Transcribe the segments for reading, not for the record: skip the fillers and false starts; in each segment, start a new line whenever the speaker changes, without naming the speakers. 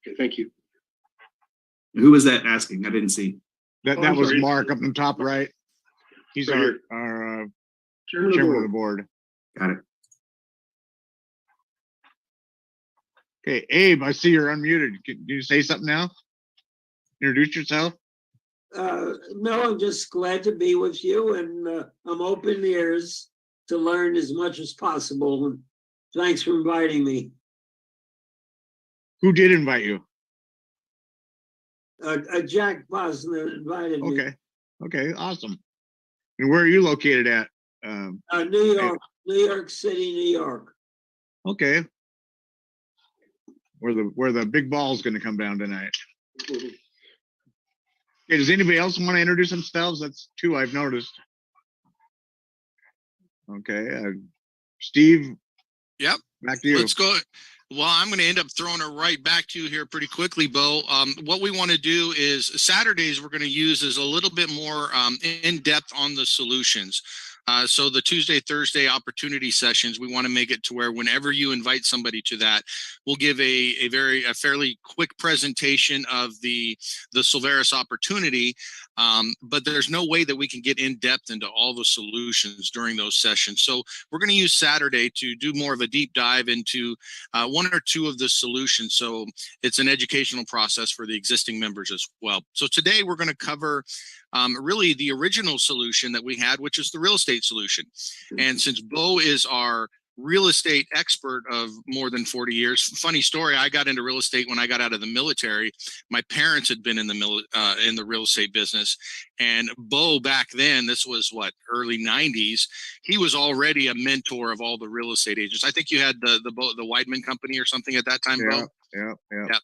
Okay, thank you.
Who was that asking? I didn't see.
That was Mark up in the top right. He's
Right
our
Chairman
chairman of the board.
Got it.
Okay, Abe, I see you're unmuted. Can you say something now? Introduce yourself.
No, I'm just glad to be with you, and I'm open ears to learn as much as possible. And thanks for inviting me.
Who did invite you?
Jack Bosner invited me.
Okay, awesome. And where are you located at?
New York City, New York.
Okay. Where the big ball is going to come down tonight. Okay, does anybody else want to introduce themselves? That's two I've noticed. Okay, Steve.
Yep.
Back to you.
Let's go. Well, I'm going to end up throwing it right back to you here pretty quickly, Bo. What we want to do is Saturdays we're going to use is a little bit more in depth on the solutions. So the Tuesday, Thursday opportunity sessions, we want to make it to where whenever you invite somebody to that, we'll give a fairly quick presentation of the Silveris opportunity. But there's no way that we can get in depth into all the solutions during those sessions. So we're going to use Saturday to do more of a deep dive into one or two of the solutions. So it's an educational process for the existing members as well. So today we're going to cover really the original solution that we had, which is the real estate solution. And since Bo is our real estate expert of more than 40 years. Funny story, I got into real estate when I got out of the military. My parents had been in the real estate business, and Bo back then, this was what, early 90s, he was already a mentor of all the real estate agents. I think you had the Weidman company or something at that time, Bo?
Yeah.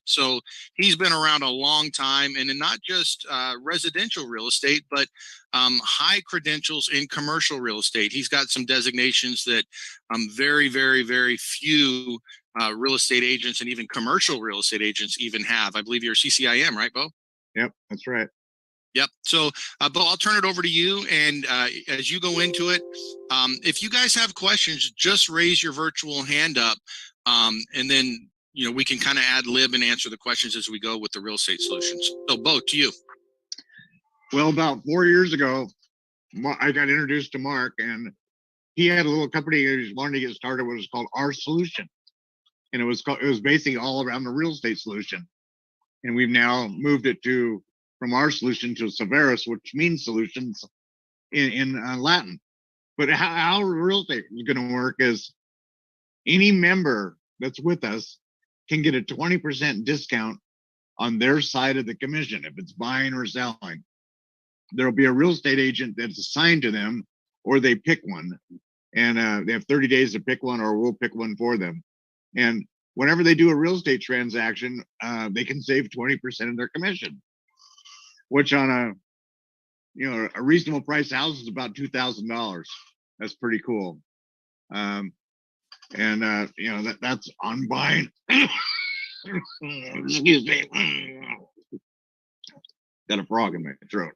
So he's been around a long time, and in not just residential real estate, but high credentials in commercial real estate. He's got some designations that very, very, very few real estate agents and even commercial real estate agents even have. I believe you're CCIM, right, Bo?
Yep, that's right.
Yep. So, Bo, I'll turn it over to you. And as you go into it, if you guys have questions, just raise your virtual hand up, and then we can kind of ad lib and answer the questions as we go with the real estate solutions. So, Bo, to you.
Well, about 4 years ago, I got introduced to Mark, and he had a little company he was wanting to get started. What was called Our Solution, and it was basically all around the real estate solution. And we've now moved it from Our Solution to Silveris, which means solutions in Latin. But how real estate is going to work is any member that's with us can get a 20% discount on their side of the commission if it's buying or selling. There'll be a real estate agent that's assigned to them, or they pick one, and they have 30 days to pick one, or we'll pick one for them. And whenever they do a real estate transaction, they can save 20% of their commission, which on a reasonable price house is about $2,000. That's pretty cool. That's on buying. Excuse me. Got a frog in my throat.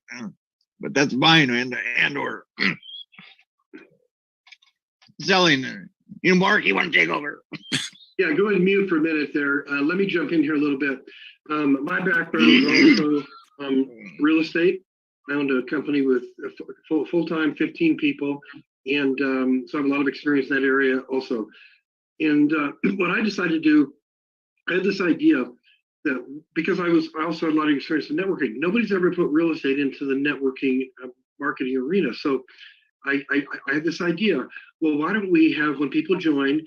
But that's buying and or selling. Mark, you want to take over?
Yeah, go ahead and mute for a minute there. Let me jump in here a little bit. My background is also real estate. I owned a company with full-time 15 people, and so I have a lot of experience in that area also. And what I decided to do, I had this idea that because I also had a lot of experience in networking, nobody's ever put real estate into the networking marketing arena. So I had this idea. Well, why don't we have, when people join,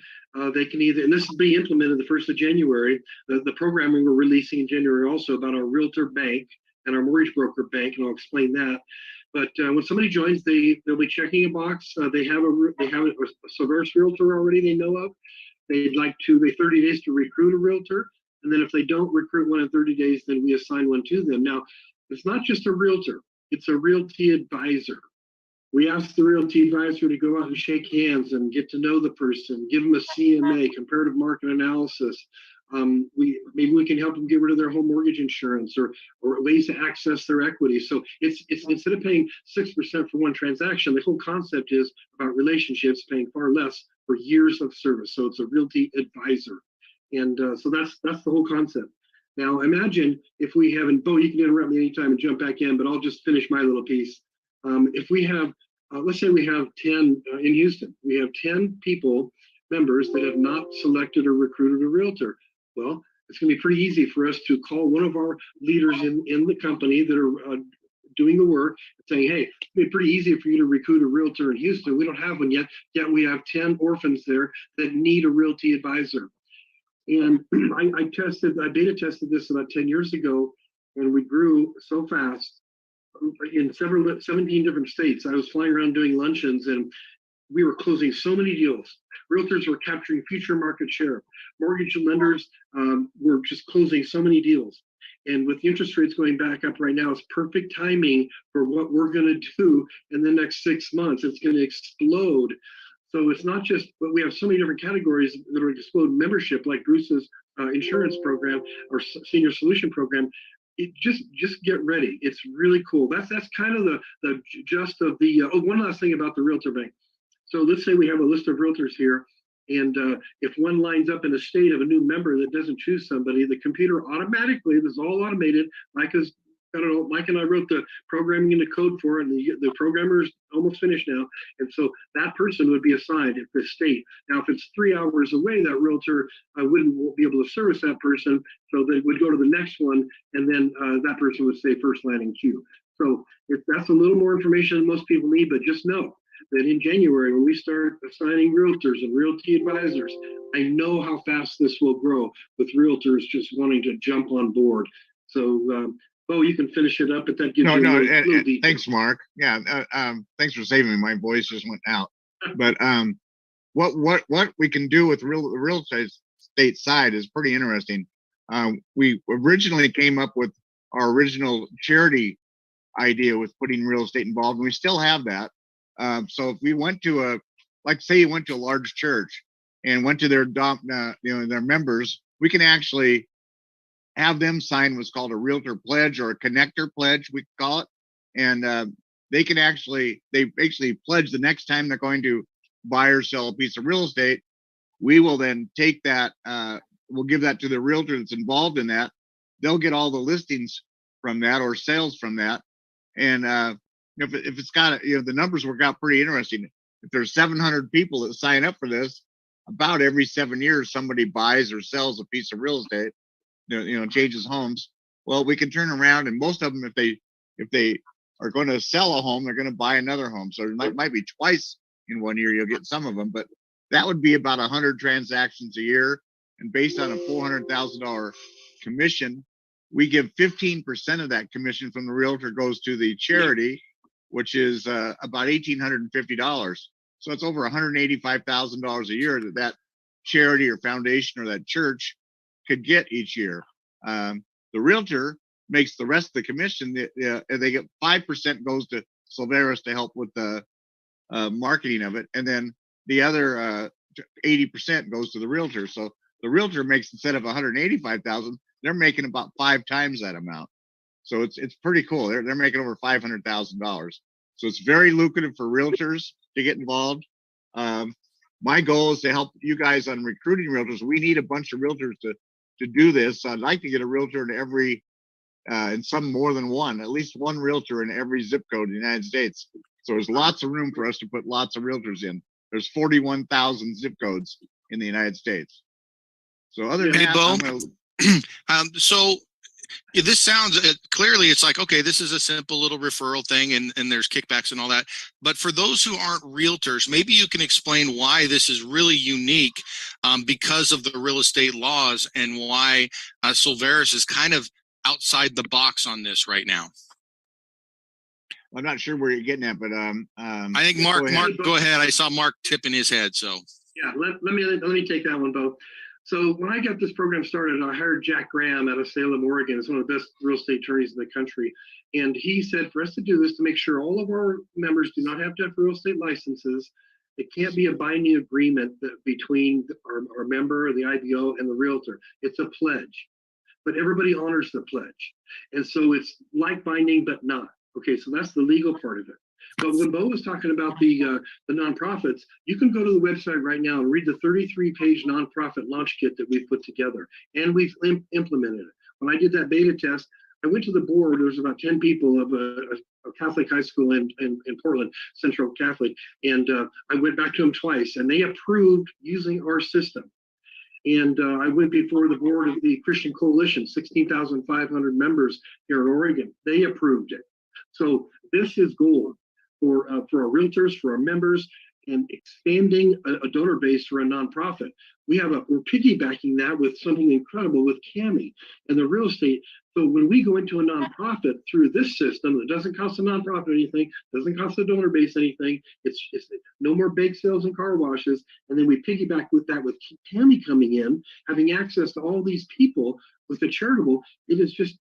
they can either, and this will be implemented the 1st of January, the programming we're releasing in January also about our realtor bank and our mortgage broker bank, and I'll explain that. But when somebody joins, they'll be checking a box. They have a Silveris realtor already they know of. They'd like to, they 30 days to recruit a realtor. And then if they don't recruit one in 30 days, then we assign one to them. Now, it's not just a realtor, it's a realty advisor. We ask the realty advisor to go out and shake hands and get to know the person, give them a CMA, comparative market analysis. Maybe we can help them get rid of their home mortgage insurance or ways to access their equity. So it's instead of paying 6% for one transaction, the whole concept is about relationships paying far less for years of service. So it's a realty advisor. And so that's the whole concept. Now imagine if we haven't, Bo, you can interrupt me anytime and jump back in, but I'll just finish my little piece. If we have, let's say we have 10 in Houston, we have 10 people, members that have not selected or recruited a realtor. Well, it's going to be pretty easy for us to call one of our leaders in the company that are doing the work, saying, hey, it'd be pretty easy for you to recruit a realtor in Houston. We don't have one yet we have 10 orphans there that need a realty advisor. And I beta tested this about 10 years ago, and we grew so fast in 17 different states. I was flying around doing luncheons, and we were closing so many deals. Realtors were capturing future market share. Mortgage lenders were just closing so many deals. And with the interest rates going back up right now, it's perfect timing for what we're going to do in the next 6 months. It's going to explode. So it's not just, but we have so many different categories that are explode membership, like Bruce's insurance program or senior solution program. It just get ready. It's really cool. That's kind of the gist of the. One last thing about the Realtor Bank. So let's say we have a list of realtors here, and if one lines up in a state of a new member that doesn't choose somebody, the computer automatically, this is all automated. Mike and I wrote the programming and the code for it, and the programmer is almost finished now. And so that person would be assigned at this state. Now, if it's 3 hours away, that realtor won't be able to service that person. So they would go to the next one, and then that person would say first line in queue. So if that's a little more information than most people need, but just know that in January, when we start assigning realtors and realty advisors, I know how fast this will grow with realtors just wanting to jump on board. So, Bo, you can finish it up, but that gives you a little detail.
Thanks, Mark. Yeah, thanks for saving me. My voice just went out. But what we can do with real estate side is pretty interesting. We originally came up with our original charity idea with putting real estate involved, and we still have that. So if we went to say you went to a large church and went to their their members, we can actually have them sign what's called a realtor pledge or a connector pledge, we call it. And they basically pledge the next time they're going to buy or sell a piece of real estate. We will then take that, we'll give that to the realtor that's involved in that. They'll get all the listings from that or sales from that. And if it's got, the numbers work out pretty interesting. If there's 700 people that sign up for this, about every 7 years, somebody buys or sells a piece of real estate, changes homes. Well, we can turn around, and most of them, if they are going to sell a home, they're going to buy another home. So it might be twice in 1 year, you'll get some of them, but that would be about 100 transactions a year. And based on a $400,000 commission, we give 15% of that commission from the realtor goes to the charity, which is about $1,850. So it's over $185,000 a year that charity or foundation or that church could get each year. The realtor makes the rest of the commission. They get 5% goes to Silveris to help with the marketing of it, and then the other 80% goes to the realtor. So the realtor makes, instead of $185,000, they're making about 5 times that amount. So it's pretty cool. They're making over $500,000. So it's very lucrative for realtors to get involved. My goal is to help you guys on recruiting realtors. We need a bunch of realtors to do this. I'd like to get a realtor in every, in some more than one, at least one realtor in every zip code in the United States. So there's lots of room for us to put lots of realtors in. There's 41,000 zip codes in the United States. So other than that,
so this sounds clearly, it's like, okay, this is a simple little referral thing, and there's kickbacks and all that. But for those who aren't realtors, maybe you can explain why this is really unique because of the real estate laws, and why Silveris is kind of outside the box on this right now.
I'm not sure where you're getting at, but
I think Mark, go ahead. I saw Mark tipping his head. So
yeah, let me take that one, Bo. So when I got this program started, I hired Jack Graham out of Salem, Oregon. He's one of the best real estate attorneys in the country. And he said for us to do this, to make sure all of our members do not have to have real estate licenses. It can't be a binding agreement between our member, the IBO, and the realtor. It's a pledge, but everybody honors the pledge. And so it's like binding, but not. Okay, so that's the legal part of it. But when Bo was talking about the nonprofits, you can go to the website right now and read the 33-page nonprofit launch kit that we've put together, and we've implemented it. when I did that beta test, I went to the board. There was about 10 people of a Catholic high school in Portland, Central Catholic. And I went back to them twice, and they approved using our system. And I went before the board of the Christian Coalition, 16,500 members here in Oregon. They approved it. So this is gold for our realtors, for our members, and expanding a donor base for a nonprofit. We're piggybacking that with something incredible with CAMI and the real estate. So when we go into a nonprofit through this system, it doesn't cost the nonprofit anything, doesn't cost the donor base anything. It's no more bake sales and car washes. And then we piggyback with that with CAMI coming in, having access to all these people with the charitable. It is just,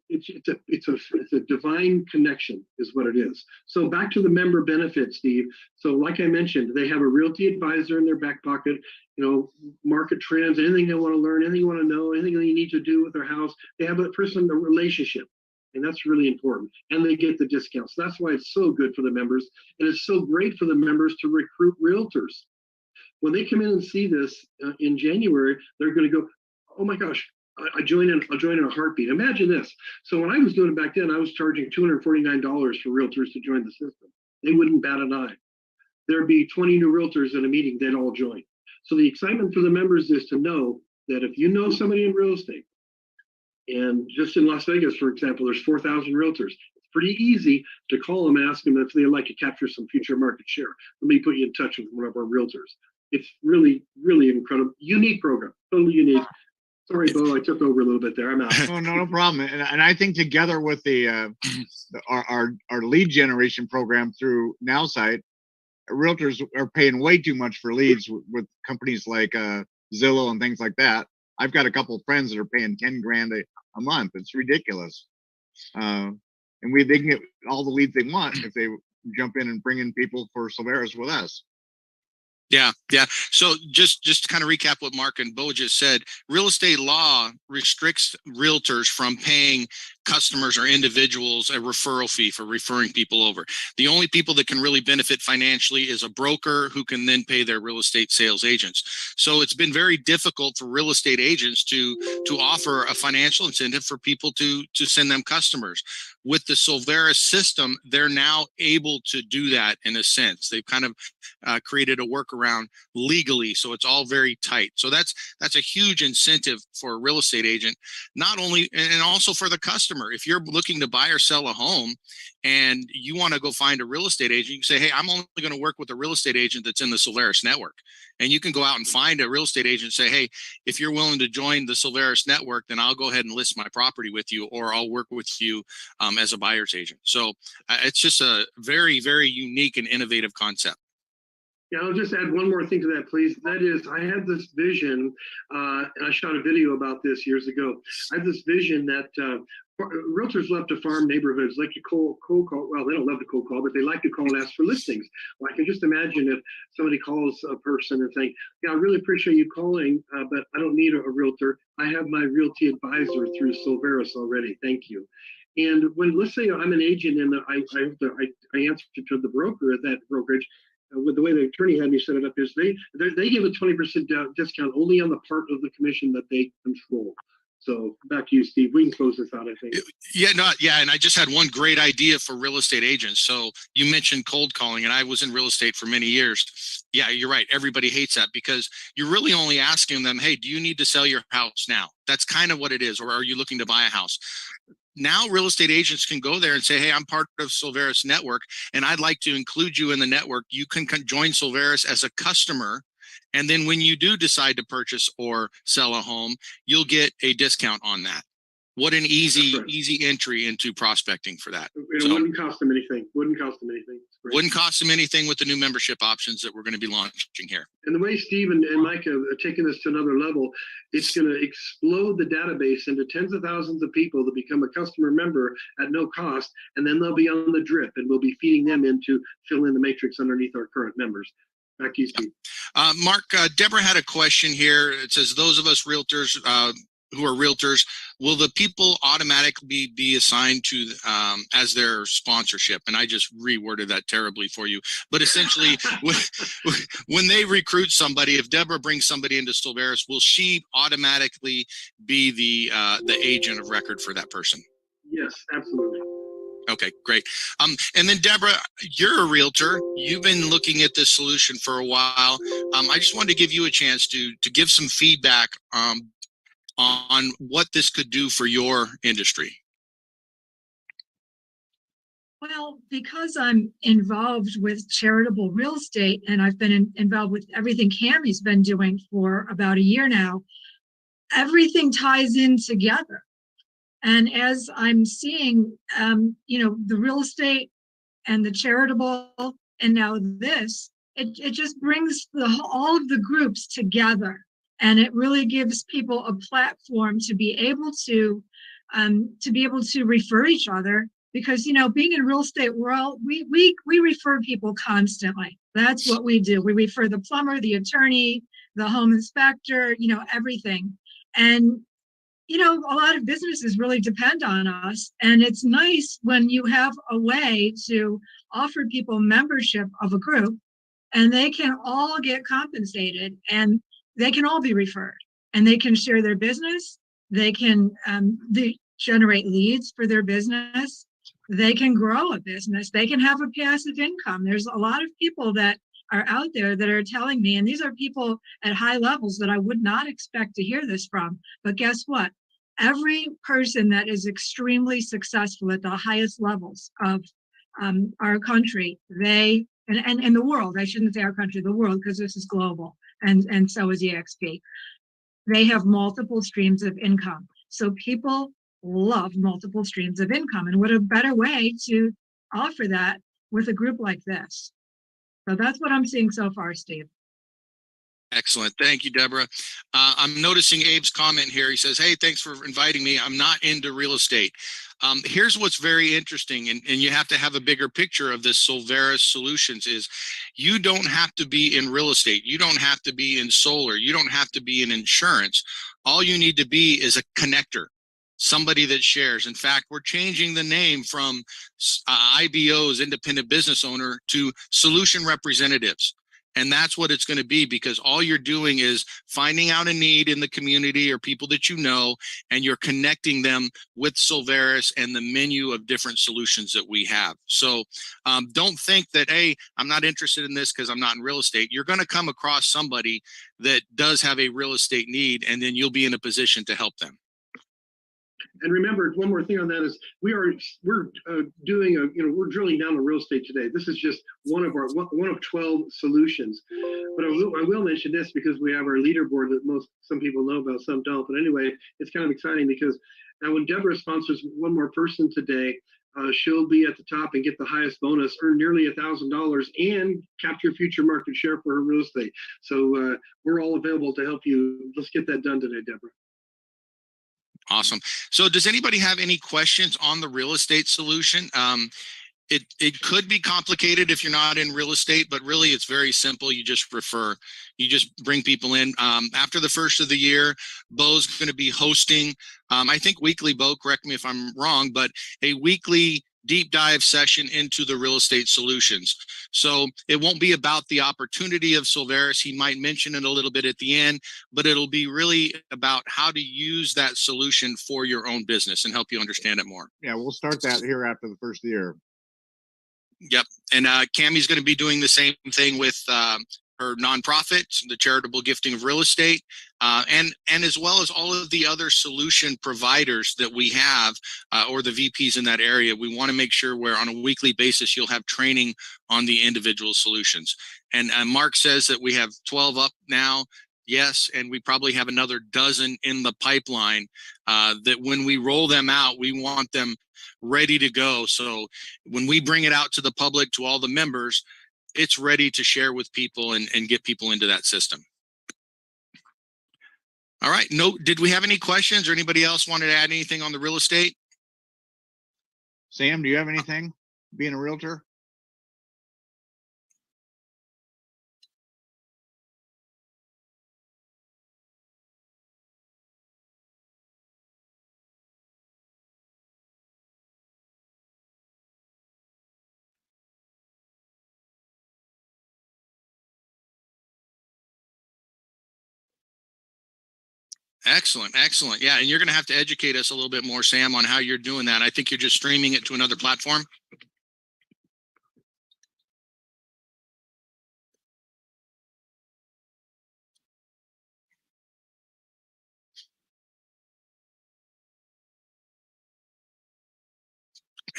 it's a divine connection is what it is. So back to the member benefits, Steve. So like I mentioned, they have a realty advisor in their back pocket, market trends, anything they want to learn, anything you want to know, anything they need to do with their house. They have a person, a relationship, and that's really important. And they get the discounts. So that's why it's so good for the members. And it's so great for the members to recruit realtors. When they come in and see this in January, they're going to go, oh my gosh, I'll join in a heartbeat. Imagine this. So when I was doing it back then, I was charging $249 for realtors to join the system. They wouldn't bat an eye. There'd be 20 new realtors in a meeting, they'd all join. So the excitement for the members is to know that if you know somebody in real estate, and just in Las Vegas, for example, there's 4,000 realtors. It's pretty easy to call them and ask them if they'd like to capture some future market share. Let me put you in touch with one of our realtors. It's really, really incredible. Unique program, totally unique. Sorry, Bo, I took over a little bit there. I'm out.
Oh, no problem. And I think together with our lead generation program through NowSite, realtors are paying way too much for leads with companies like Zillow and things like that. I've got a couple of friends that are paying 10 grand a month. It's ridiculous. And they can get all the leads they want if they jump in and bring in people for Silveris with us.
Yeah. So just to kind of recap what Mark and Bo just said, real estate law restricts realtors from paying customers or individuals a referral fee for referring people over. The only people that can really benefit financially is a broker who can then pay their real estate sales agents. So it's been very difficult for real estate agents to offer a financial incentive for people to send them customers. With the Silveris system, they're now able to do that in a sense. They've kind of created a workaround legally, so it's all very tight. So that's a huge incentive for a real estate agent, not only and also for the customer. If you're looking to buy or sell a home and you want to go find a real estate agent, you can say, hey, I'm only going to work with a real estate agent that's in the Silveris network. And you can go out and find a real estate agent and say, hey, if you're willing to join the Silveris network, then I'll go ahead and list my property with you, or I'll work with you as a buyer's agent. So it's just a very, very unique and innovative concept.
Yeah, I'll just add one more thing to that, please. That is, I had this vision, and I shot a video about this years ago. I had this vision that realtors love to farm neighborhoods, like to cold call. Well, they don't love to cold call, but they like to call and ask for listings. Well, I can just imagine if somebody calls a person and saying, yeah, I really appreciate you calling, but I don't need a realtor. I have my realty advisor through Silveris already. Thank you. And when, let's say I'm an agent and I answer to the broker at that brokerage, with the way the attorney had me set it up is they give a 20% discount only on the part of the commission that they control. So back to you, Steve. We can close this out, I think.
Yeah. And I just had one great idea for real estate agents. So you mentioned cold calling, and I was in real estate for many years. Yeah, you're right. Everybody hates that because you're really only asking them, hey, do you need to sell your house now? That's kind of what it is. Or are you looking to buy a house? Now real estate agents can go there and say, hey, I'm part of Silveris network, and I'd like to include you in the network. You can join Silveris as a customer. And then when you do decide to purchase or sell a home, you'll get a discount on that. What an easy entry into prospecting for that.
It wouldn't cost them anything. Wouldn't cost them anything with the new membership options that we're going to be launching here. And the way Steve and Mike have taken this to another level, it's going to explode the database into tens of thousands of people that become a customer member at no cost, and then they'll be on the drip, and we'll be feeding them in to fill in the matrix underneath our current members. Back to you, Steve.
Mark, Deborah had a question here. It says, those of us realtors who are realtors, will the people automatically be assigned to as their sponsorship? And I just reworded that terribly for you. But essentially, when they recruit somebody, if Deborah brings somebody into Silveris, will she automatically be the agent of record for that person?
Yes, absolutely.
Okay, great. And then Deborah, you're a realtor. You've been looking at this solution for a while. I just wanted to give you a chance to give some feedback on what this could do for your industry.
Well, because I'm involved with charitable real estate and I've been involved with everything Cammie's been doing for about a year now, everything ties in together. And as I'm seeing, the real estate and the charitable, and now this, it just brings all of the groups together. And it really gives people a platform to be able to refer each other. Because, being in real estate world, we refer people constantly. That's what we do. We refer the plumber, the attorney, the home inspector, everything. And a lot of businesses really depend on us. And it's nice when you have a way to offer people membership of a group and they can all get compensated and they can all be referred and they can share their business. They can generate leads for their business. They can grow a business. They can have a passive income. There's a lot of people that are out there that are telling me, and these are people at high levels that I would not expect to hear this from. But guess what? Every person that is extremely successful at the highest levels of our country, and the world, I shouldn't say our country, the world, because this is global, and so is EXP. They have multiple streams of income. So people love multiple streams of income. And what a better way to offer that with a group like this. So that's what I'm seeing so far, Steve.
Excellent. Thank you, Deborah. I'm noticing Abe's comment here. He says, hey, thanks for inviting me. I'm not into real estate. Here's what's very interesting, and you have to have a bigger picture of this Silveris Solutions is you don't have to be in real estate. You don't have to be in solar. You don't have to be in insurance. All you need to be is a connector, somebody that shares. In fact, we're changing the name from IBOs, independent business owner, to solution representatives. And that's what it's going to be, because all you're doing is finding out a need in the community or people that you know, and you're connecting them with Silveris and the menu of different solutions that we have. So don't think that, hey, I'm not interested in this because I'm not in real estate. You're going to come across somebody that does have a real estate need, and then you'll be in a position to help them.
And remember, one more thing on that is we're drilling down on real estate today. This is just one of 12 solutions. But I will mention this because we have our leaderboard that some people know about, some don't. But anyway, it's kind of exciting because now when Deborah sponsors one more person today, she'll be at the top and get the highest bonus, earn nearly $1,000, and capture future market share for her real estate. So we're all available to help you. Let's get that done today, Deborah.
Awesome. So does anybody have any questions on the real estate solution? It could be complicated if you're not in real estate, but really it's very simple. You just bring people in. After the first of the year, Bo's going to be hosting, I think weekly, Bo, correct me if I'm wrong, but a weekly deep dive session into the real estate solutions. So it won't be about the opportunity of Silveris. He might mention it a little bit at the end, but it'll be really about how to use that solution for your own business and help you understand it more.
Yeah, we'll start that here after the first of the year.
Yep. And Cammie's going to be doing the same thing with her nonprofit, the charitable gifting of real estate, and as well as all of the other solution providers that we have, or the VPs in that area. We want to make sure where on a weekly basis, you'll have training on the individual solutions. And Mark says that we have 12 up now. Yes, and we probably have another dozen in the pipeline that when we roll them out, we want them ready to go. So when we bring it out to the public, to all the members, it's ready to share with people and get people into that system. All right. No, did we have any questions or anybody else wanted to add anything on the real estate?
Sam, do you have anything being a realtor?
Excellent, excellent. Yeah, and you're going to have to educate us a little bit more, Sam, on how you're doing that. I think you're just streaming it to another platform.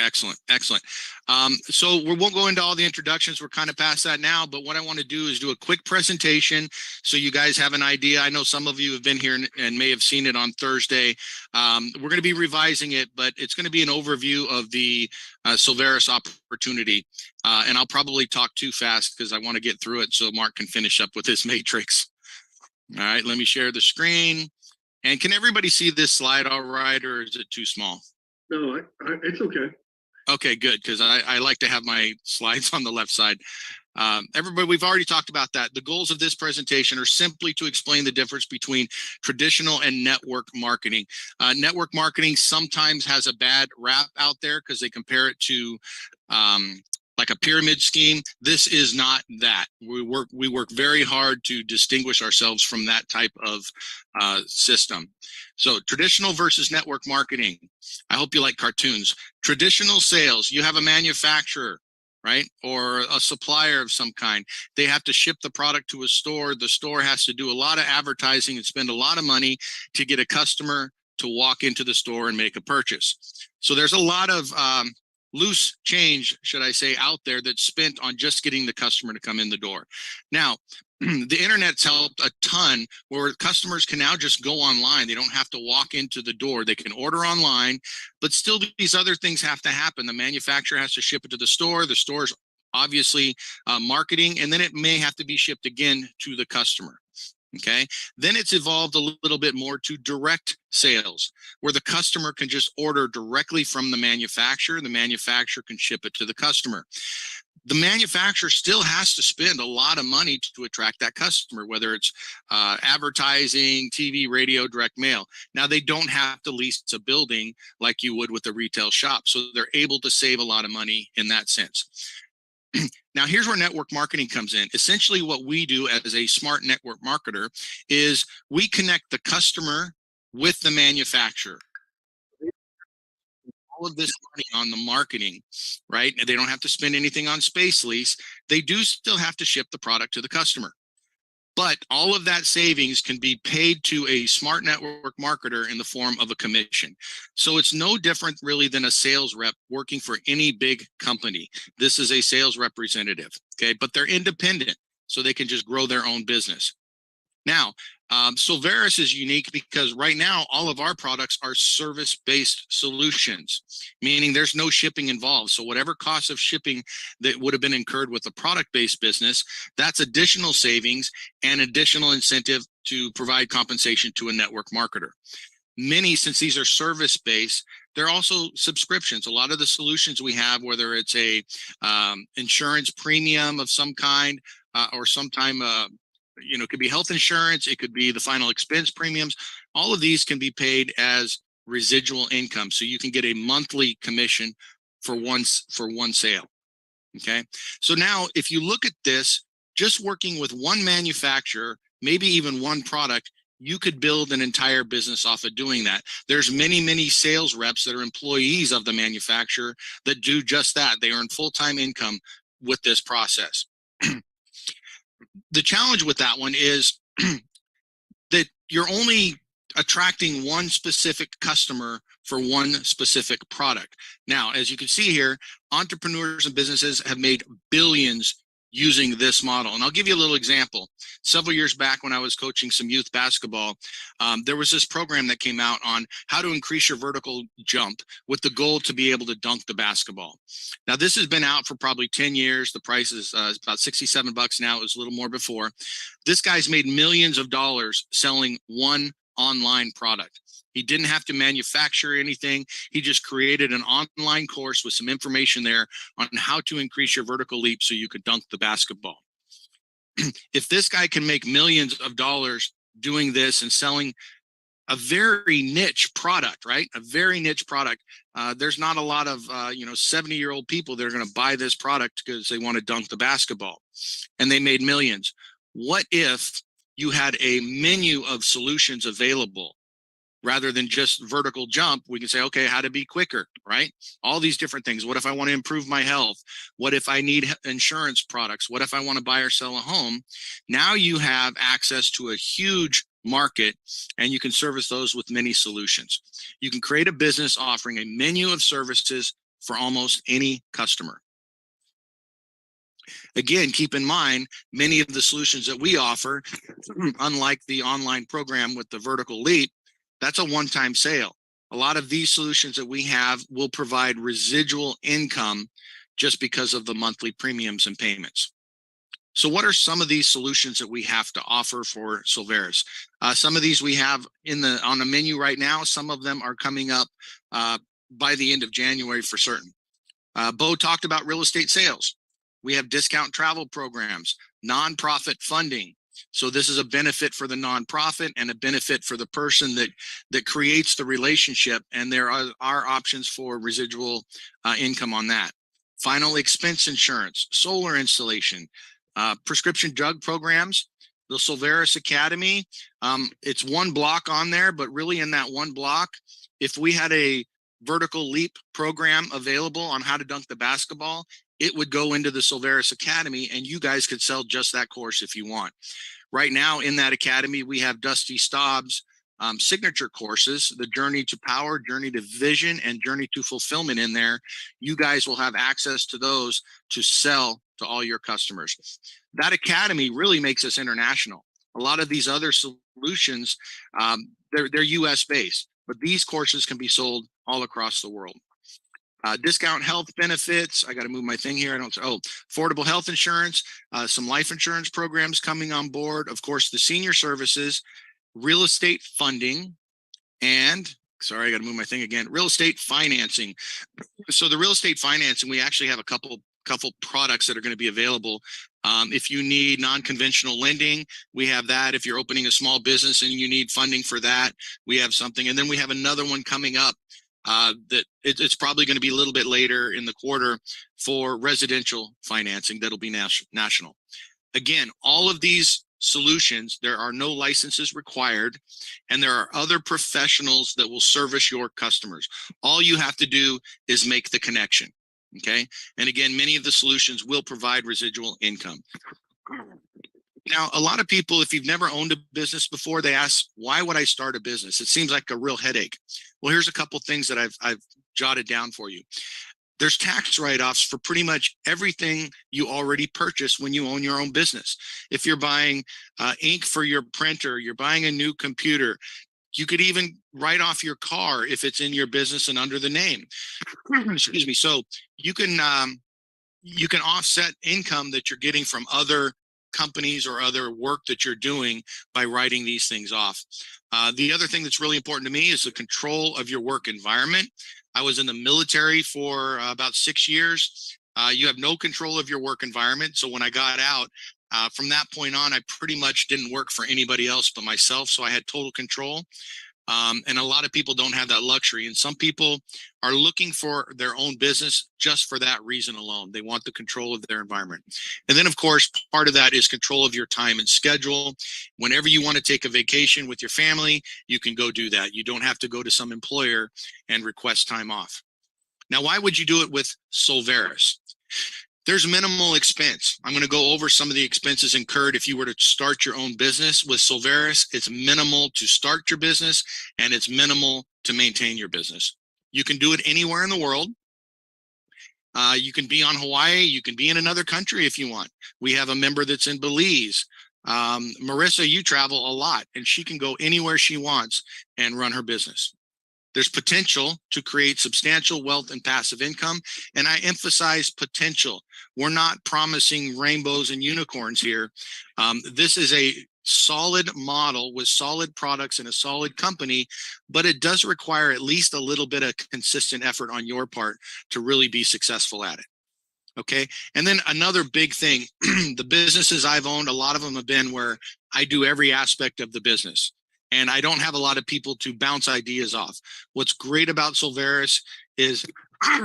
Excellent, excellent. So we won't go into all the introductions. We're kind of past that now, but what I want to do is do a quick presentation so you guys have an idea. I know some of you have been here and may have seen it on Thursday. We're going to be revising it, but it's going to be an overview of the Silveris opportunity. And I'll probably talk too fast because I want to get through it so Mark can finish up with his matrix. All right, let me share the screen. And can everybody see this slide all right, or is it too small?
No, it's okay.
Okay, good, because I like to have my slides on the left side. Everybody, we've already talked about that. The goals of this presentation are simply to explain the difference between traditional and network marketing. Network marketing sometimes has a bad rap out there because they compare it to like a pyramid scheme. This is not that. We work very hard to distinguish ourselves from that type of system. So traditional versus network marketing. I hope you like cartoons. Traditional sales, you have a manufacturer, right? Or a supplier of some kind. They have to ship the product to a store. The store has to do a lot of advertising and spend a lot of money to get a customer to walk into the store and make a purchase. So there's a lot of loose change, should I say, out there that's spent on just getting the customer to come in the door. Now, the internet's helped a ton where customers can now just go online. They don't have to walk into the door. They can order online, but still these other things have to happen. The manufacturer has to ship it to the store. The store's obviously marketing, and then it may have to be shipped again to the customer. Okay, then it's evolved a little bit more to direct sales, where the customer can just order directly from the manufacturer. The manufacturer can ship it to the customer. The manufacturer still has to spend a lot of money to attract that customer, whether it's advertising, TV, radio, direct mail. Now, they don't have to lease a building like you would with a retail shop, so they're able to save a lot of money in that sense. Now, here's where network marketing comes in. Essentially, what we do as a smart network marketer is we connect the customer with the manufacturer. All of this money on the marketing, right? They don't have to spend anything on space lease. They do still have to ship the product to the customer. But all of that savings can be paid to a smart network marketer in the form of a commission. So it's no different really than a sales rep working for any big company. This is a sales representative, okay? But they're independent, so they can just grow their own business. Now, Silveris is unique because right now, all of our products are service-based solutions, meaning there's no shipping involved. So whatever cost of shipping that would have been incurred with a product-based business, that's additional savings and additional incentive to provide compensation to a network marketer. Many, since these are service-based, they're also subscriptions. A lot of the solutions we have, whether it's a insurance premium of some kind or sometime it could be health insurance, it could be the final expense premiums. All of these can be paid as residual income. So you can get a monthly commission for one sale. Okay. So now if you look at this, just working with one manufacturer, maybe even one product, you could build an entire business off of doing that. There's many, many sales reps that are employees of the manufacturer that do just that. They earn full-time income with this process. The challenge with that one is that you're only attracting one specific customer for one specific product. Now, as you can see here, entrepreneurs and businesses have made billions using this model. And I'll give you a little example. Several years back when I was coaching some youth basketball, there was this program that came out on how to increase your vertical jump with the goal to be able to dunk the basketball. Now, this has been out for probably 10 years. The price is about $67 now. It was a little more before. This guy's made millions of dollars selling one online product. He didn't have to manufacture anything. He just created an online course with some information there on how to increase your vertical leap so you could dunk the basketball. If this guy can make millions of dollars doing this and selling a very niche product, right? A very niche product. There's not a lot of 70-year-old people that are going to buy this product because they want to dunk the basketball, and they made millions. What if you had a menu of solutions available rather than just vertical jump. We can say, okay, how to be quicker, right? All these different things. What if I want to improve my health? What if I need insurance products? What if I want to buy or sell a home? Now you have access to a huge market, and you can service those with many solutions. You can create a business offering a menu of services for almost any customer. Again, keep in mind, many of the solutions that we offer, unlike the online program with the vertical leap, that's a one-time sale. A lot of these solutions that we have will provide residual income just because of the monthly premiums and payments. So what are some of these solutions that we have to offer for Silveris? Some of these we have on the menu right now. Some of them are coming up by the end of January for certain. Bo talked about real estate sales. We have discount travel programs, nonprofit funding. So this is a benefit for the nonprofit and a benefit for the person that creates the relationship, and there are options for residual income on that. Final expense insurance, solar installation, prescription drug programs, the Silveris Academy. It's one block on there, but really in that one block, if we had a vertical leap program available on how to dunk the basketball, it would go into the Silveris Academy, and you guys could sell just that course if you want. Right now in that academy, we have Dusty Staub's signature courses, the Journey to Power, Journey to Vision, and Journey to Fulfillment in there. You guys will have access to those to sell to all your customers. That academy really makes us international. A lot of these other solutions, they're US based, but these courses can be sold all across the world. Discount health benefits. I got to move my thing here. Affordable health insurance, some life insurance programs coming on board. Of course, the senior services, real estate funding, and sorry, I got to move my thing again. Real estate financing. So the real estate financing, we actually have a couple products that are going to be available. If you need non-conventional lending, we have that. If you're opening a small business and you need funding for that, we have something. And then we have another one coming up that it's probably going to be a little bit later in the quarter for residential financing that'll be national. Again, all of these solutions, there are no licenses required, and there are other professionals that will service your customers. All you have to do is make the connection. Okay. And again, many of the solutions will provide residual income. Now, a lot of people, if you've never owned a business before, they ask, why would I start a business? It seems like a real headache. Well, here's a couple things that I've jotted down for you. There's tax write-offs for pretty much everything you already purchased when you own your own business. If you're buying ink for your printer, you're buying a new computer, you could even write off your car if it's in your business and under the name. Excuse me. So you can offset income that you're getting from other companies or other work that you're doing by writing these things off. The other thing that's really important to me is the control of your work environment. I was in the military for about 6 years. You have no control of your work environment. So when I got out, from that point on, I pretty much didn't work for anybody else but myself. So I had total control. And a lot of people don't have that luxury. And some people are looking for their own business just for that reason alone. They want the control of their environment. And then, of course, part of that is control of your time and schedule. Whenever you want to take a vacation with your family, you can go do that. You don't have to go to some employer and request time off. Now, why would you do it with Silveris? There's minimal expense. I'm going to go over some of the expenses incurred if you were to start your own business with Silveris. It's minimal to start your business, and it's minimal to maintain your business. You can do it anywhere in the world. You can be on Hawaii. You can be in another country if you want. We have a member that's in Belize. Marissa, you travel a lot, and she can go anywhere she wants and run her business. There's potential to create substantial wealth and passive income. And I emphasize potential. We're not promising rainbows and unicorns here. This is a solid model with solid products and a solid company, but it does require at least a little bit of consistent effort on your part to really be successful at it. Okay. And then another big thing, the businesses I've owned, a lot of them have been where I do every aspect of the business. And I don't have a lot of people to bounce ideas off. What's great about Silveris is,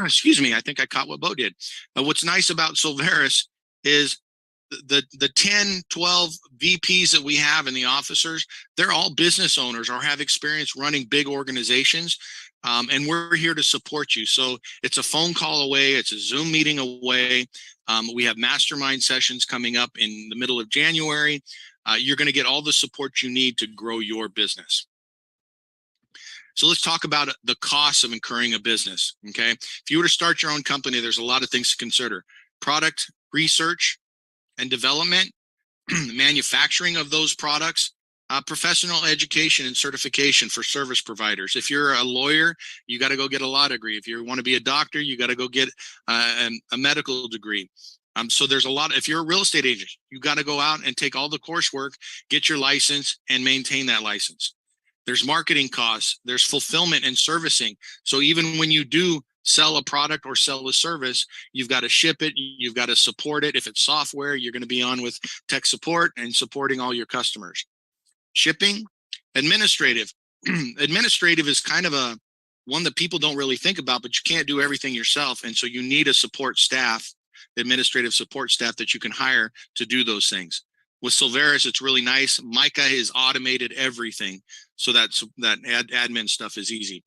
excuse me, I think I caught what Bo did. What's nice about Silveris is the 10, 12 VPs that we have and the officers, they're all business owners or have experience running big organizations. And we're here to support you. So it's a phone call away. It's a Zoom meeting away. We have mastermind sessions coming up in the middle of January. You're going to get all the support you need to grow your business. So let's talk about the costs of incurring a business, okay? If you were to start your own company, there's a lot of things to consider. Product research and development, manufacturing of those products, professional education and certification for service providers. If you're a lawyer, you got to go get a law degree. If you want to be a doctor, you got to go get a medical degree. So there's a lot. If you're a real estate agent, you got to go out and take all the coursework, get your license, and maintain that license. There's marketing costs. There's fulfillment and servicing. So even when you do sell a product or sell a service, you've got to ship it. You've got to support it. If it's software, you're going to be on with tech support and supporting all your customers. Shipping, administrative. Administrative is kind of a one that people don't really think about, but you can't do everything yourself. And so you need a support staff, administrative support staff that you can hire to do those things. With Silveris, it's really nice. Micah has automated everything. So that admin stuff is easy.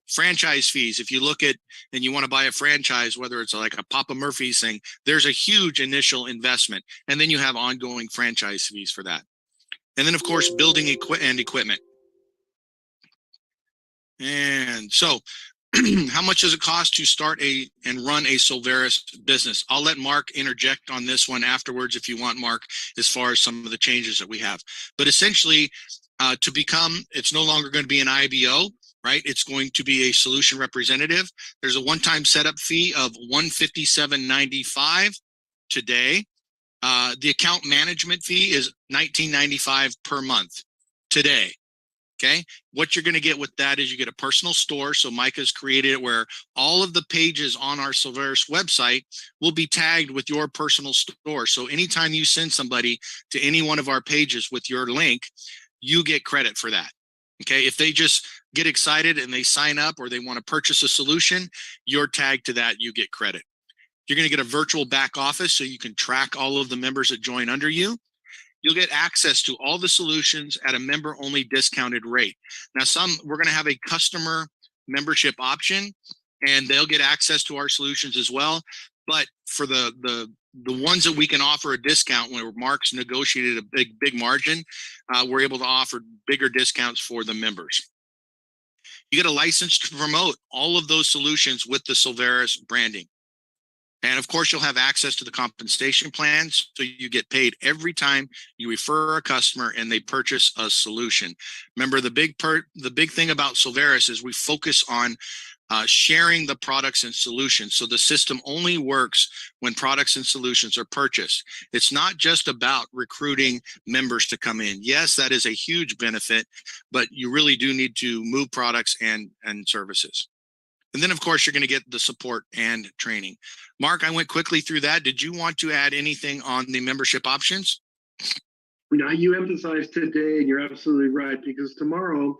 Franchise fees. If you look at and you want to buy a franchise, whether it's like a Papa Murphy's thing, there's a huge initial investment. And then you have ongoing franchise fees for that. And then, of course, building equipment. And so how much does it cost to start and run a Silveris business? I'll let Mark interject on this one afterwards if you want, Mark, as far as some of the changes that we have. But essentially, to become, it's no longer going to be an IBO, right? It's going to be a solution representative. There's a one-time setup fee of $157.95 today. The account management fee is $19.95 per month today. Okay, what you're going to get with that is you get a personal store. So Micah's created it where all of the pages on our Silveris website will be tagged with your personal store. So anytime you send somebody to any one of our pages with your link, you get credit for that. Okay, if they just get excited and they sign up or they want to purchase a solution, you're tagged to that, you get credit. You're going to get a virtual back office so you can track all of the members that join under you. You'll get access to all the solutions at a member-only discounted rate. Now, we're going to have a customer membership option, and they'll get access to our solutions as well. But for the ones that we can offer a discount, where Mark's negotiated a big margin, we're able to offer bigger discounts for the members. You get a license to promote all of those solutions with the Silveris branding. And of course, you'll have access to the compensation plans. So you get paid every time you refer a customer and they purchase a solution. Remember, the big thing about Silveris is we focus on sharing the products and solutions. So the system only works when products and solutions are purchased. It's not just about recruiting members to come in. Yes, that is a huge benefit, but you really do need to move products and services. And then, of course, you're going to get the support and training. Mark, I went quickly through that. Did you want to add anything on the membership options?
Now, you emphasized today, and you're absolutely right, because tomorrow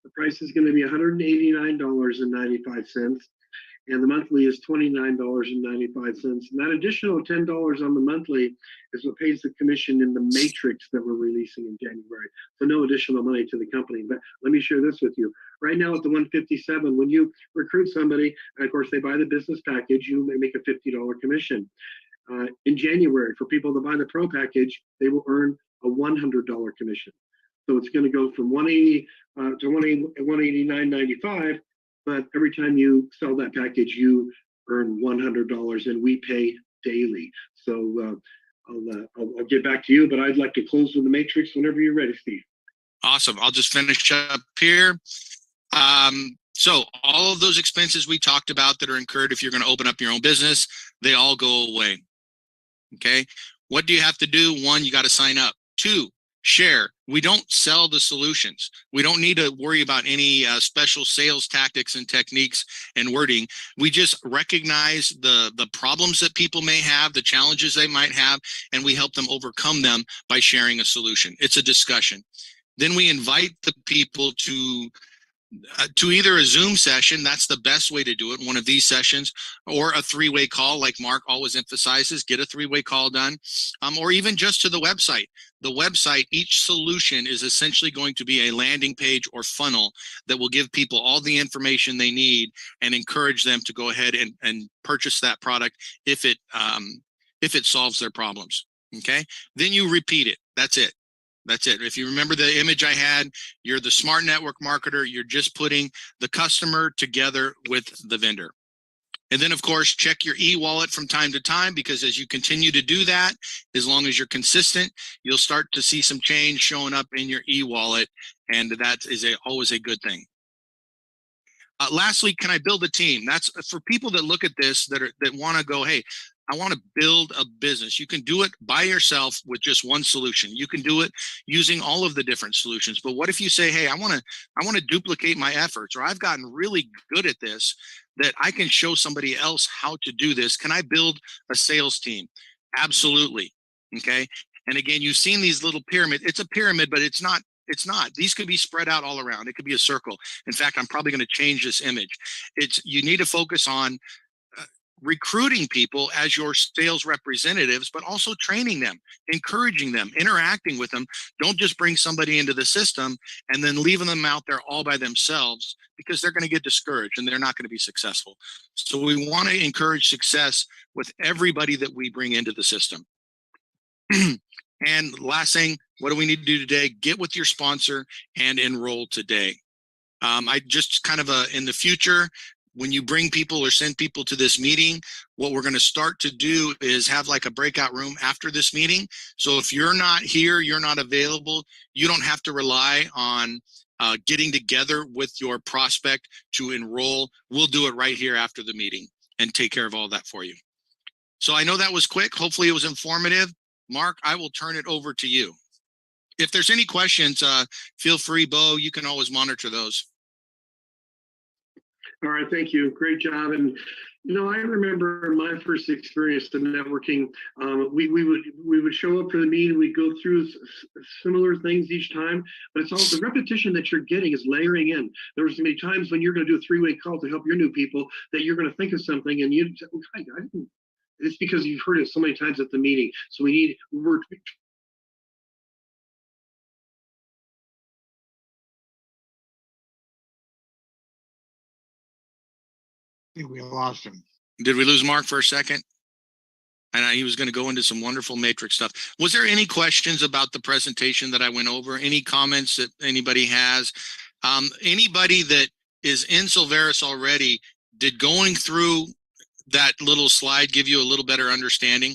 the price is going to be $189.95, and the monthly is $29.95. And that additional $10 on the monthly is what pays the commission in the matrix that we're releasing in January. So no additional money to the company. But let me share this with you. Right now at the 157, when you recruit somebody, and of course they buy the business package, you may make a $50 commission. In January, for people that buy the pro package, they will earn a $100 commission. So it's going to go from 180 to 189.95. But every time you sell that package, you earn $100, and we pay daily. So I'll get back to you, but I'd like to close with the matrix whenever you're ready, Steve.
Awesome. I'll just finish up here. So all of those expenses we talked about that are incurred if you're going to open up your own business, they all go away. Okay. What do you have to do? One, you got to sign up. Two, share. We don't sell the solutions. We don't need to worry about any special sales tactics and techniques and wording. We just recognize the problems that people may have, the challenges they might have, and we help them overcome them by sharing a solution. It's a discussion. Then we invite the people to to either a Zoom session, that's the best way to do it, one of these sessions, or a three-way call, like Mark always emphasizes, get a three-way call done, or even just to the website. The website, each solution is essentially going to be a landing page or funnel that will give people all the information they need and encourage them to go ahead and purchase that product if it solves their problems. Okay, then you repeat it. That's it. That's it. If you remember the image I had, you're the smart network marketer. You're just putting the customer together with the vendor. And then, of course, check your e-wallet from time to time, because as you continue to do that, as long as you're consistent, you'll start to see some change showing up in your e-wallet. And that is always a good thing. Lastly, can I build a team? That's for people that look at this, that want to go, hey, I want to build a business. You can do it by yourself with just one solution. You can do it using all of the different solutions. But what if you say, hey, I want to duplicate my efforts, or I've gotten really good at this that I can show somebody else how to do this. Can I build a sales team? Absolutely. Okay. And again, you've seen these little pyramid. It's a pyramid, but it's not. These could be spread out all around. It could be a circle. In fact, I'm probably going to change this image. You need to focus on recruiting people as your sales representatives, but also training them, encouraging them, interacting with them. Don't just bring somebody into the system and then leaving them out there all by themselves, because they're going to get discouraged and they're not going to be successful. So we want to encourage success with everybody that we bring into the system. And last thing, what do we need to do today? Get with your sponsor and enroll today. I just kind of in the future, when you bring people or send people to this meeting, what we're going to start to do is have like a breakout room after this meeting. So if you're not here, you're not available, you don't have to rely on getting together with your prospect to enroll. We'll do it right here after the meeting and take care of all that for you. So I know that was quick. Hopefully it was informative. Mark, I will turn it over to you. If there's any questions, feel free, Bo. You can always monitor those.
All right, thank you. Great job. And I remember my first experience in networking. We would show up for the meeting. We'd go through similar things each time, but it's all the repetition that you're getting is layering in. There was going to be times when you're going to do a three-way call to help your new people that you're going to think of something, and you. It's because you've heard it so many times at the meeting. So we're
I think we lost him.
Did we lose Mark for a second? And he was going to go into some wonderful matrix stuff. Was there any questions about the presentation that I went over? Any comments that anybody has? Anybody that is in Silveris already, did going through that little slide give you a little better understanding?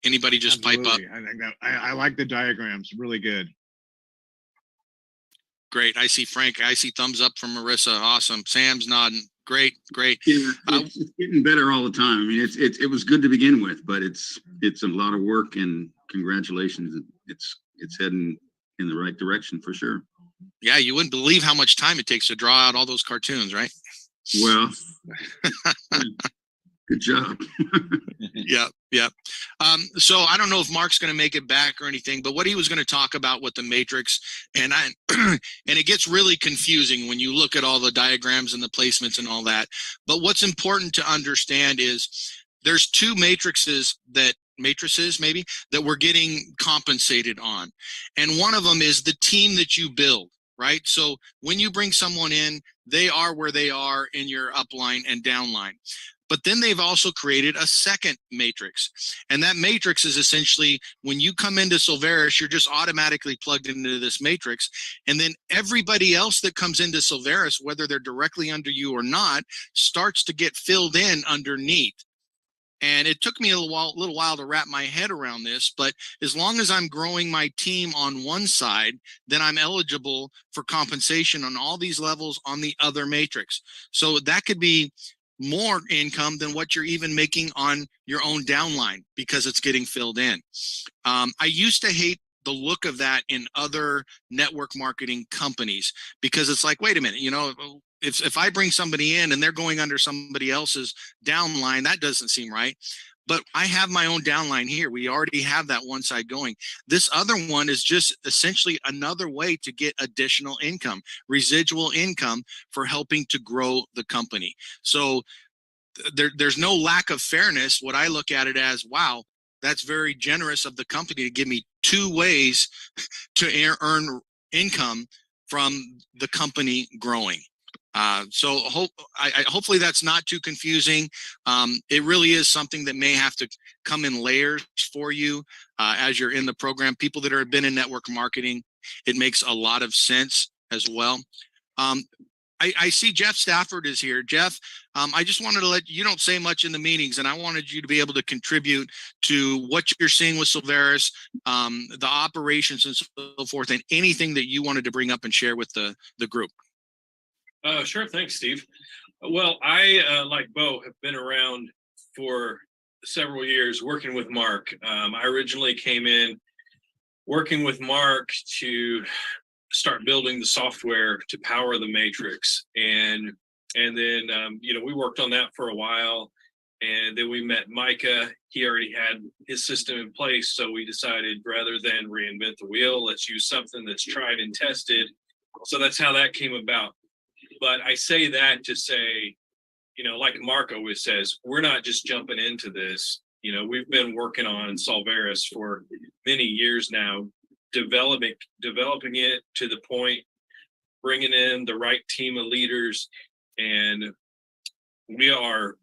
Anybody just
Absolutely.
pipe up?
I think that I like the diagrams. Really good.
Great. I see Frank. I see thumbs up from Marissa. Awesome. Sam's nodding. Great.
Yeah, it's getting better all the time. I mean, it was good to begin with, but it's a lot of work, and congratulations. It's heading in the right direction for sure.
Yeah, you wouldn't believe how much time it takes to draw out all those cartoons, right?
Well, good job.
Yeah. So I don't know if Mark's going to make it back or anything, but what he was going to talk about with the matrix, and and it gets really confusing when you look at all the diagrams and the placements and all that. But what's important to understand is there's two matrices that we're getting compensated on. And one of them is the team that you build, right? So when you bring someone in, they are where they are in your upline and downline. But then they've also created a second matrix. And that matrix is essentially when you come into Silveris, you're just automatically plugged into this matrix. And then everybody else that comes into Silveris, whether they're directly under you or not, starts to get filled in underneath. And it took me a little while to wrap my head around this, but as long as I'm growing my team on one side, then I'm eligible for compensation on all these levels on the other matrix. So that could be more income than what you're even making on your own downline because it's getting filled in. I used to hate the look of that in other network marketing companies because it's like, wait a minute, if I bring somebody in and they're going under somebody else's downline, that doesn't seem right. but I have my own downline here. We already have that one side going. This other one is just essentially another way to get additional income, residual income for helping to grow the company. So there's no lack of fairness. What I look at it as, wow, that's very generous of the company to give me two ways to earn income from the company growing. So hopefully that's not too confusing. It really is something that may have to come in layers for you as you're in the program. People that have been in network marketing, it makes a lot of sense as well. I see Jeff Stafford is here. Jeff, I just wanted to let you don't say much in the meetings, and I wanted you to be able to contribute to what you're seeing with Silveris, the operations and so forth, and anything that you wanted to bring up and share with the group.
Sure. Thanks, Steve. Well, I, like Bo, have been around for several years working with Mark. I originally came in working with Mark to start building the software to power the matrix. And then, we worked on that for a while. And then we met Micah. He already had his system in place. So we decided rather than reinvent the wheel, let's use something that's tried and tested. So that's how that came about. But I say that to say, like Mark always says, we're not just jumping into this. We've been working on Silveris for many years now, developing it to the point, bringing in the right team of leaders, and we are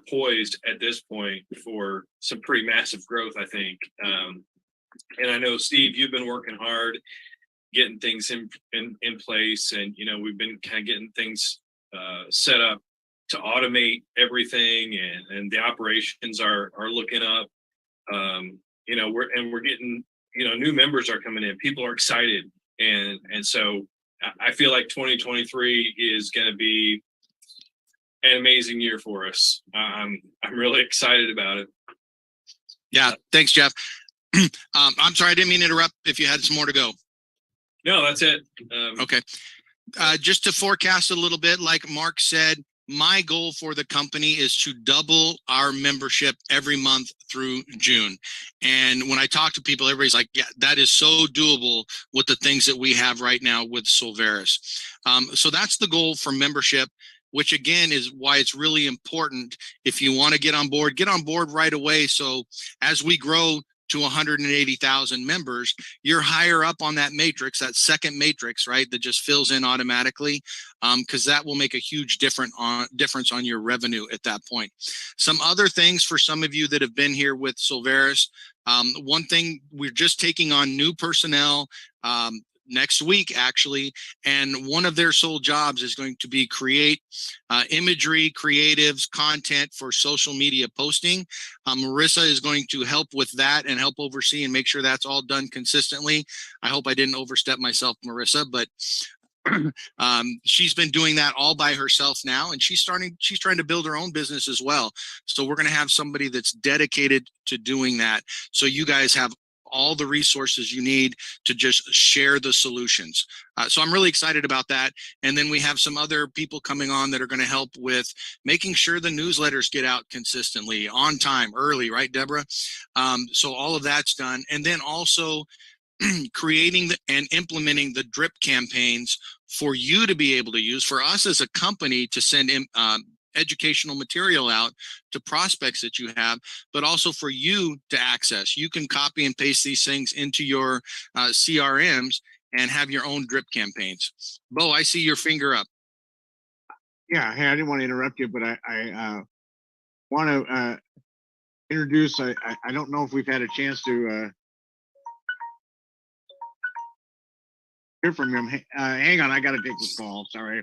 poised at this point for some pretty massive growth, I think. And I know, Steve, you've been working hard getting things in place, and we've been kind of getting things set up to automate everything, and the operations are looking up. We're getting new members are coming in. People are excited, and so I feel like 2023 is going to be an amazing year for us. I'm really excited about it.
Yeah, thanks, Jeff. I'm sorry, I didn't mean to interrupt. If you had some more to go.
No, that's it.
Okay. Just to forecast a little bit, like Mark said, my goal for the company is to double our membership every month through June. And when I talk to people, everybody's like, yeah, that is so doable with the things that we have right now with Silveris. So that's the goal for membership, which again is why it's really important. If you want to get on board right away. So as we grow to 180,000 members, you're higher up on that matrix, that second matrix, right? That just fills in automatically, because that will make a huge difference on your revenue at that point. Some other things for some of you that have been here with Silveris. One thing, we're just taking on new personnel next week, actually, and one of their sole jobs is going to be create imagery, creatives, content for social media posting. Marissa is going to help with that and help oversee and make sure that's all done consistently. I hope I didn't overstep myself, Marissa, but she's been doing that all by herself now, and she's trying to build her own business as well. So we're going to have somebody that's dedicated to doing that. So you guys have all the resources you need to just share the solutions. So I'm really excited about that. And then we have some other people coming on that are going to help with making sure the newsletters get out consistently, on time, early, right, Deborah? So all of that's done. And then also creating and implementing the drip campaigns for you to be able to use, for us as a company to send educational material out to prospects that you have, but also for you to access. You can copy and paste these things into your CRMs and have your own drip campaigns. Bo, I see your finger up.
Yeah, hey, I didn't want to interrupt you, but I want to introduce, I don't know if we've had a chance to hear from him. Hang on, I got to take this call. Sorry.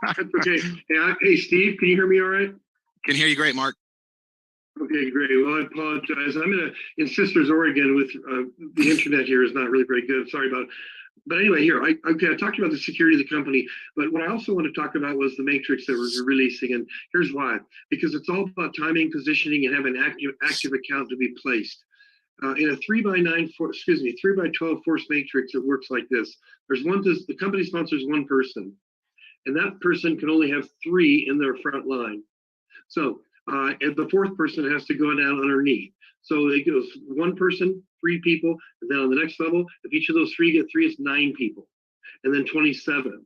That's okay. Hey, Steve, can you hear me all right?
Can hear you great, Mark.
Okay, great. Well, I apologize. I'm in Sisters, Oregon with the internet here is not really very good. Sorry about it. But anyway, here, I talked about the security of the company, but what I also want to talk about was the matrix that we're releasing. And here's why. Because it's all about timing, positioning, and having an active account to be placed. In a 3x12 force matrix, it works like this. The company sponsors one person, and that person can only have 3 in their front line. So and the fourth person has to go down on her knee. So it goes one person, 3 people, and then on the next level, if each of those 3 get 3, it's 9 people, and then 27,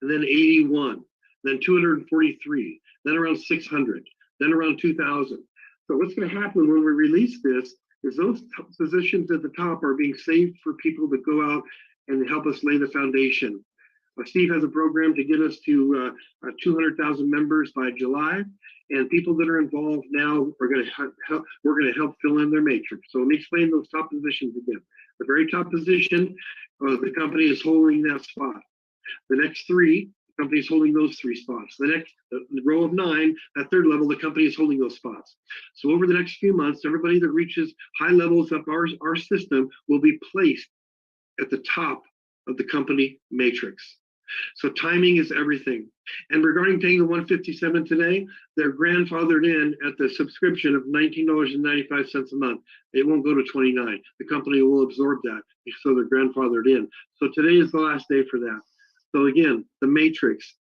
and then 81, then 243, then around 600, then around 2,000. So what's going to happen when we release this is those positions at the top are being saved for people to go out and help us lay the foundation. Steve has a program to get us to 200,000 members by July, and people that are involved now are going to help. We're going to help fill in their matrix. So let me explain those top positions again. The very top position, the company is holding that spot. The next 3, the company is holding those 3 spots. The next the row of 9, that third level, the company is holding those spots. So over the next few months, everybody that reaches high levels of our system will be placed at the top of the company matrix. So timing is everything. And regarding paying the $157 today, they're grandfathered in at the subscription of $19.95 a month. It won't go to $29. The company will absorb that, so they're grandfathered in. So today is the last day for that. So again, the matrix,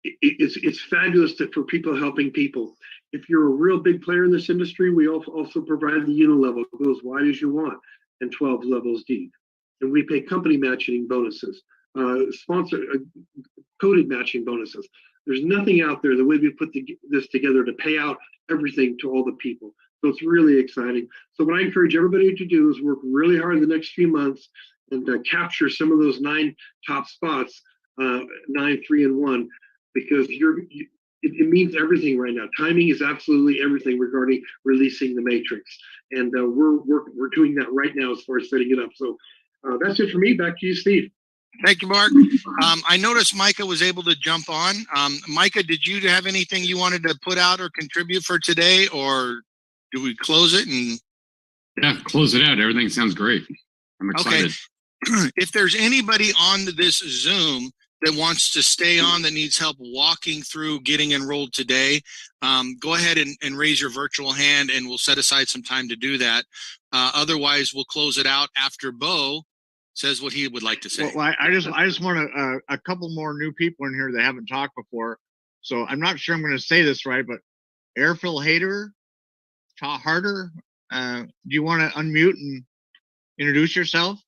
it's fabulous for people helping people. If you're a real big player in this industry, we also provide the unilevel, go as wide as you want, and 12 levels deep. And we pay company matching bonuses. Sponsor coded matching bonuses. There's nothing out there the way we put this together to pay out everything to all the people. So it's really exciting. So what I encourage everybody to do is work really hard in the next few months and capture some of those 9 top spots, 9, 3, and 1, because it means everything right now. Timing is absolutely everything regarding releasing the matrix, and we're doing that right now as far as setting it up. So that's it for me. Back to you, Steve.
Thank you, Mark. I noticed Micah was able to jump on. Micah, did you have anything you wanted to put out or contribute for today, or do we close it? And
yeah, close it out. Everything sounds great. I'm excited.
Okay. If there's anybody on this Zoom that wants to stay on, that needs help walking through getting enrolled today, go ahead and raise your virtual hand, and we'll set aside some time to do that. Otherwise, we'll close it out after Bo says what he would like to say.
Well, I just want a couple more new people in here that haven't talked before. So I'm not sure I'm going to say this right, but Airfill Harder, do you want to unmute and introduce yourself?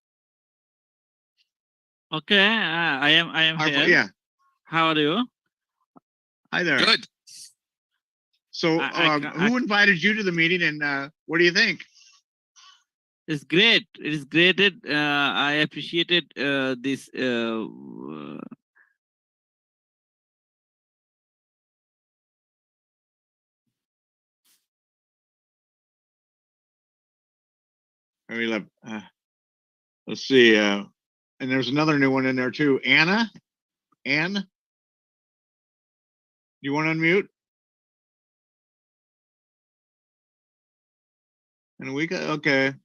Okay, I am here.
Yeah.
How are you?
Hi there.
Good.
So who invited you to the meeting, and what do you think?
It's great. It is great. I appreciated this.
Let me let's see. And there's another new one in there too. Anne, you want to unmute? And we got okay.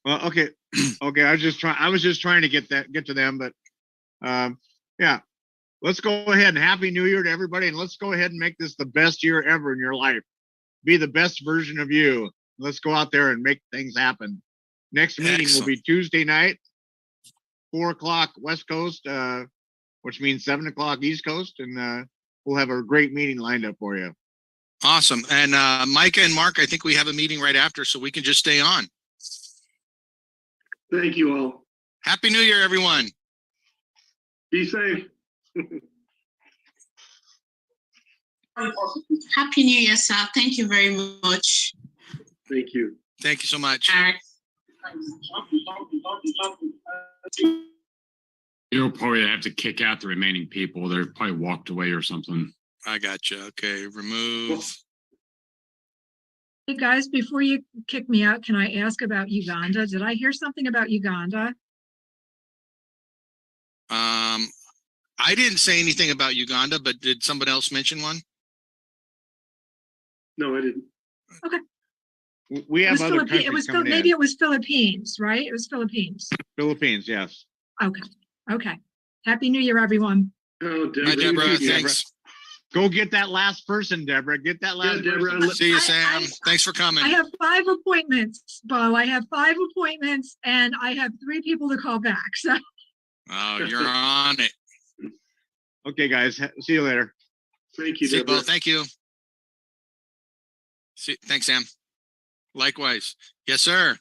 Well, okay. I was just trying to get to them, but yeah. Let's go ahead and Happy New Year to everybody, and let's go ahead and make this the best year ever in your life. Be the best version of you. Let's go out there and make things happen. Next meeting will be Tuesday night, 4:00 West Coast, which means 7:00 East Coast, and we'll have a great meeting lined up for you.
Awesome. And Micah and Mark, I think we have a meeting right after, so we can just stay on.
Thank you all.
Happy New Year, everyone.
Be safe.
Happy New Year, sir. Thank you very much.
Thank you.
Thank you so much.
You'll probably have to kick out the remaining people. They're probably walked away or something.
I got you. Okay, remove.
Hey guys, before you kick me out, can I ask about Uganda? Did I hear something about Uganda?
I didn't say anything about Uganda, but did somebody else mention one?
No, I didn't.
Okay.
We have other countries coming
maybe it was Philippines, right? It was Philippines.
Philippines, yes.
Okay. Happy New Year, everyone.
Oh, Deborah.
Hi, Deborah. Thanks.
Go get that last person, Deborah. Get that last person.
See you, Sam. Thanks for coming.
I have 5 appointments, Bo. I have 5 appointments, and I have 3 people to call back. So.
Oh, you're on it.
Okay, guys, see you later.
Thank you,
See you, Bo.
Deborah.
Thank you. Thanks, Sam. Likewise. Yes, sir.